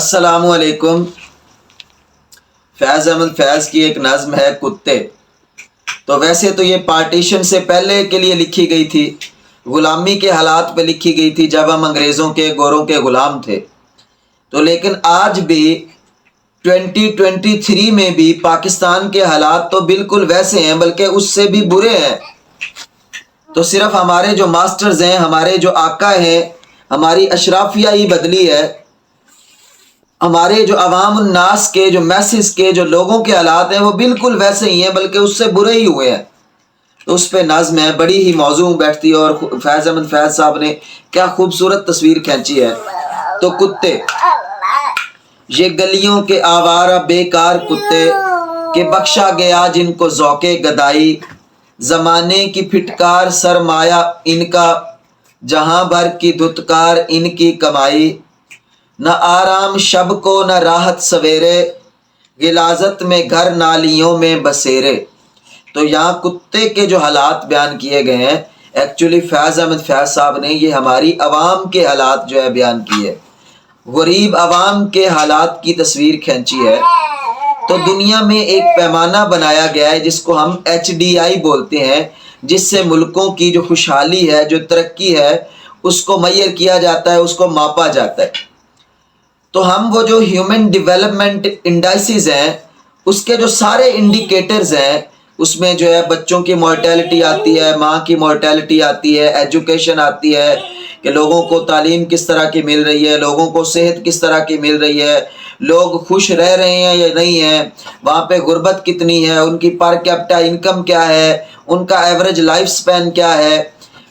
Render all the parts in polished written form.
السلام علیکم۔ فیض احمد فیض کی ایک نظم ہے کتے۔ تو ویسے تو یہ پارٹیشن سے پہلے کے لیے لکھی گئی تھی، غلامی کے حالات پہ لکھی گئی تھی جب ہم انگریزوں کے گوروں کے غلام تھے، تو لیکن آج بھی 2023 میں بھی پاکستان کے حالات تو بالکل ویسے ہیں، بلکہ اس سے بھی برے ہیں۔ تو صرف ہمارے جو ماسٹرز ہیں، ہمارے جو آقا ہیں، ہماری اشرافیہ ہی بدلی ہے، ہمارے جو عوام الناس کے جو میسز کے جو لوگوں کے حالات ہیں وہ بالکل ویسے ہی ہیں، بلکہ اس سے برے ہی ہوئے ہیں۔ تو اس پہ نظم ہے، بڑی ہی موزوں بیٹھتی ہے، اور فیض احمد فیض صاحب نے کیا خوبصورت تصویر کھینچی ہے۔ تو کتے، یہ گلیوں کے آوارہ بیکار کتے کہ بخشا گیا جن کو ذوق گدائی، زمانے کی پھٹکار سرمایہ ان کا، جہاں بھر کی دھتکار ان کی کمائی، نہ آرام شب کو نہ راحت سویرے، غلاظت میں گھر نالیوں میں بسیرے۔ تو یہاں کتے کے جو حالات بیان کیے گئے ہیں، ایکچولی فیض احمد فیض صاحب نے یہ ہماری عوام کے حالات جو ہے بیان کیے، غریب عوام کے حالات کی تصویر کھینچی ہے۔ تو دنیا میں ایک پیمانہ بنایا گیا ہے جس کو ہم HDI بولتے ہیں، جس سے ملکوں کی جو خوشحالی ہے، جو ترقی ہے، اس کو میئر کیا جاتا ہے، اس کو ماپا جاتا ہے۔ تو ہم وہ جو ہیومن ڈیولپمنٹ انڈائسز ہیں، اس کے جو سارے انڈیکیٹرز ہیں، اس میں جو ہے بچوں کی مورٹیلٹی آتی ہے، ماں کی مورٹیلٹی آتی ہے، ایجوکیشن آتی ہے کہ لوگوں کو تعلیم کس طرح کی مل رہی ہے، لوگوں کو صحت کس طرح کی مل رہی ہے، لوگ خوش رہ رہے ہیں یا نہیں ہیں، وہاں پہ غربت کتنی ہے، ان کی پر کیپٹا انکم کیا ہے، ان کا ایوریج لائف سپین کیا ہے۔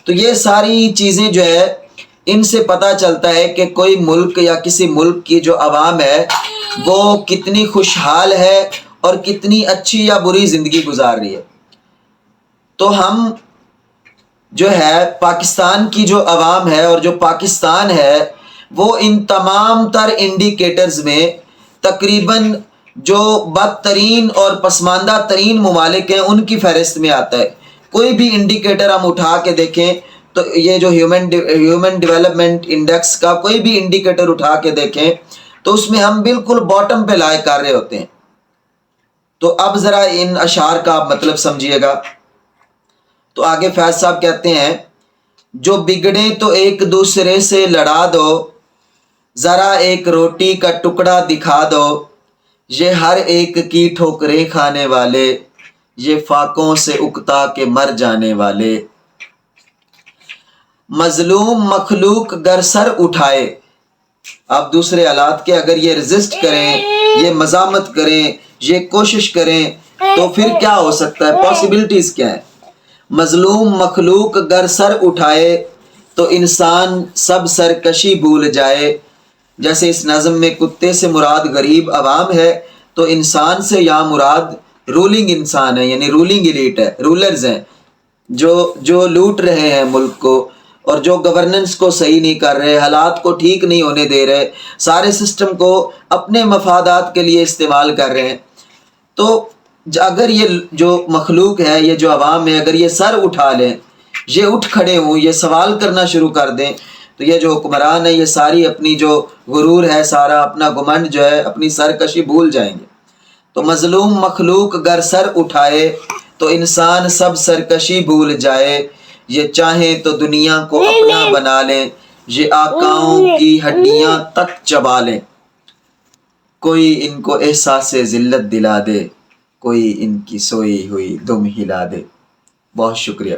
تو یہ ساری چیزیں جو ہے ان سے پتہ چلتا ہے کہ کوئی ملک یا کسی ملک کی جو عوام ہے وہ کتنی خوشحال ہے اور کتنی اچھی یا بری زندگی گزار رہی ہے۔ تو ہم جو ہے پاکستان کی جو عوام ہے اور جو پاکستان ہے، وہ ان تمام تر انڈیکیٹرز میں تقریباً جو بدترین اور پسماندہ ترین ممالک ہیں ان کی فہرست میں آتا ہے۔ کوئی بھی انڈیکیٹر ہم اٹھا کے دیکھیں، تو یہ جو ہیومن ڈیولپمنٹ انڈیکس کا کوئی بھی انڈیکیٹر اٹھا کے دیکھیں تو اس میں ہم بالکل باٹم پہ لائے کر رہے ہوتے ہیں۔ تو اب ذرا ان اشعار کا آپ مطلب سمجھیے گا۔ تو آگے فیض صاحب کہتے ہیں، جو بگڑے تو ایک دوسرے سے لڑا دو، ذرا ایک روٹی کا ٹکڑا دکھا دو، یہ ہر ایک کی ٹھوکریں کھانے والے، یہ فاقوں سے اکتا کے مر جانے والے۔ مظلوم مخلوق گر سر اٹھائے، اب دوسرے حالات کے اگر یہ ریزسٹ کریں، یہ مزاحمت کریں، یہ کوشش کریں، تو پھر کیا ہو سکتا ہے، پاسبلٹیز کیا ہے۔ مظلوم مخلوق گر سر اٹھائے تو انسان سب سرکشی بھول جائے۔ جیسے اس نظم میں کتے سے مراد غریب عوام ہے، تو انسان سے یہاں مراد رولنگ انسان ہے، یعنی رولنگ ایلیٹ ہے، رولرز ہیں جو لوٹ رہے ہیں ملک کو، اور جو گورننس کو صحیح نہیں کر رہے، حالات کو ٹھیک نہیں ہونے دے رہے، سارے سسٹم کو اپنے مفادات کے لیے استعمال کر رہے ہیں۔ تو اگر یہ جو مخلوق ہے، یہ جو عوام ہے، اگر یہ سر اٹھا لیں، یہ اٹھ کھڑے ہوں، یہ سوال کرنا شروع کر دیں، تو یہ جو حکمران ہے، یہ ساری اپنی جو غرور ہے، سارا اپنا گھمنڈ جو ہے، اپنی سرکشی بھول جائیں گے۔ تو مظلوم مخلوق گر سر اٹھائے تو انسان سب سرکشی بھول جائے، یہ چاہیں تو دنیا کو اپنا بنا لیں، یہ آقاؤں کی ہڈیاں تک چبا لیں، کوئی ان کو احساس ذلت دلا دے، کوئی ان کی سوئی ہوئی دم ہلا دے۔ بہت شکریہ۔